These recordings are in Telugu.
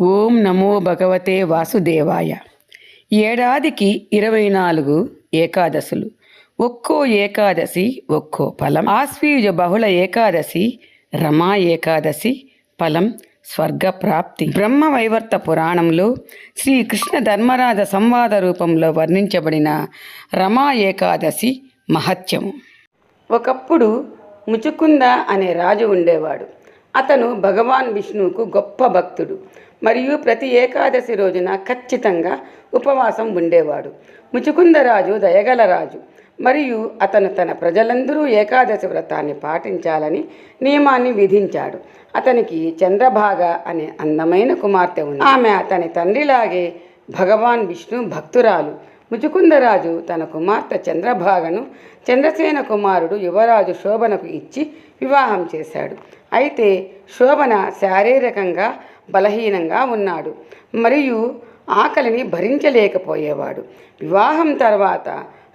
ఓం నమో భగవతే వాసుదేవాయ. ఏడాదికి 24 ఏకాదశులు. ఒక్కో ఏకాదశి ఒక్కో ఫలం. ఆశ్వీజ బహుళ ఏకాదశి రమా ఏకాదశి ఫలం స్వర్గప్రాప్తి. బ్రహ్మవైవర్త పురాణంలో శ్రీకృష్ణ ధర్మరాజ సంవాద రూపంలో వర్ణించబడిన రమా ఏకాదశి మహత్యము. ఒకప్పుడు ముచుకుంద అనే రాజు ఉండేవాడు. అతను భగవాన్ విష్ణువుకు గొప్ప భక్తుడు మరియు ప్రతి ఏకాదశి రోజున ఖచ్చితంగా ఉపవాసం ఉండేవాడు. ముచుకుందరాజు దయగల రాజు మరియు అతను తన ప్రజలందరూ ఏకాదశి వ్రతాన్ని పాటించాలని నియమాన్ని విధించాడు. అతనికి చంద్రభాగ అనే అందమైన కుమార్తె ఉంది. ఆమె అతని తండ్రిలాగే భగవాన్ విష్ణు భక్తురాలు. ముచుకుందరాజు తన కుమార్తె చంద్రభాగను చంద్రసేన కుమారుడు యువరాజు శోభనకు ఇచ్చి వివాహం చేశాడు. అయితే శోభన శారీరకంగా బలహీనంగా ఉన్నాడు మరియు ఆకలిని భరించలేకపోయేవాడు. వివాహం తర్వాత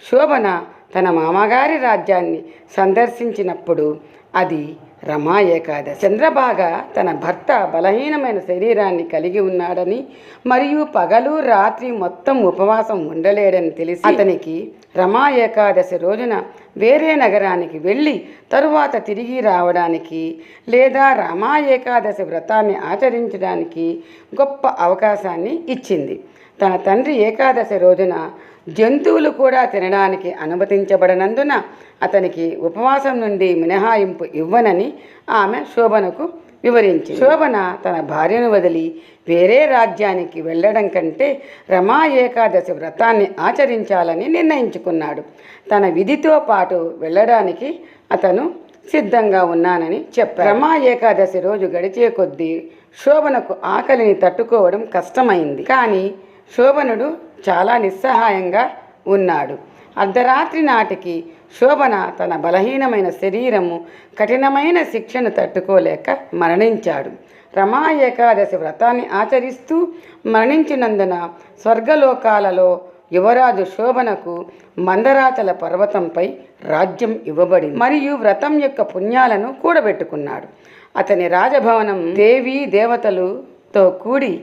శోభన తన మామగారి రాజ్యాన్ని సందర్శించినప్పుడు అది రమా ఏకాదశి. చంద్రభాగ తన భర్త బలహీనమైన శరీరాన్ని కలిగి ఉన్నాడని మరియు పగలు రాత్రి మొత్తం ఉపవాసం ఉండలేడని తెలిసి అతనికి రమా ఏకాదశి రోజున వేరే నగరానికి వెళ్ళి తరువాత తిరిగి రావడానికి లేదా రమా ఏకాదశి వ్రతాన్ని ఆచరించడానికి గొప్ప అవకాశాన్ని ఇచ్చింది. తన తండ్రి ఏకాదశి రోజున జంతువులు కూడా తినడానికి అనుమతించబడనందున అతనికి ఉపవాసం నుండి మినహాయింపు ఇవ్వనని ఆమె శోభనకు వివరించింది. శోభన తన భార్యను వదిలి వేరే రాజ్యానికి వెళ్ళడం కంటే రమా ఏకాదశి వ్రతాన్ని ఆచరించాలని నిర్ణయించుకున్నాడు. తన విధితో పాటు వెళ్ళడానికి అతను సిద్ధంగా ఉన్నానని చెప్పాడు. రమా ఏకాదశి రోజు గడిచే కొద్దీ శోభనకు ఆకలిని తట్టుకోవడం కష్టమైంది. కానీ శోభనుడు చాలా నిస్సహాయంగా ఉన్నాడు. అర్ధరాత్రి నాటికి శోభన తన బలహీనమైన శరీరము కఠినమైన శిక్షను తట్టుకోలేక మరణించాడు. రమా ఏకాదశి వ్రతాన్ని ఆచరిస్తూ మరణించినందున స్వర్గలోకాలలో యువరాజు శోభనకు మందరాచల పర్వతంపై రాజ్యం ఇవ్వబడింది మరియు వ్రతం యొక్క పుణ్యాలను కూడబెట్టుకున్నాడు. అతని రాజభవనం దేవీ దేవతలతో కూడి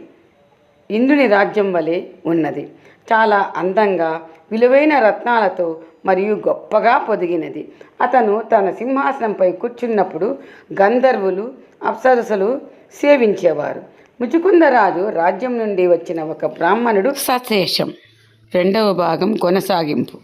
ఇంద్రుని రాజ్యం వలె ఉన్నది. చాలా అందంగా విలువైన రత్నాలతో మరియు గొప్పగా పొదిగినది. అతను తన సింహాసనంపై కూర్చున్నప్పుడు గంధర్వులు అప్సరసులు సేవించేవారు. ముచుకుందరాజు రాజ్యం నుండి వచ్చిన ఒక బ్రాహ్మణుడు. సశేషం 2వ భాగం కొనసాగింపు.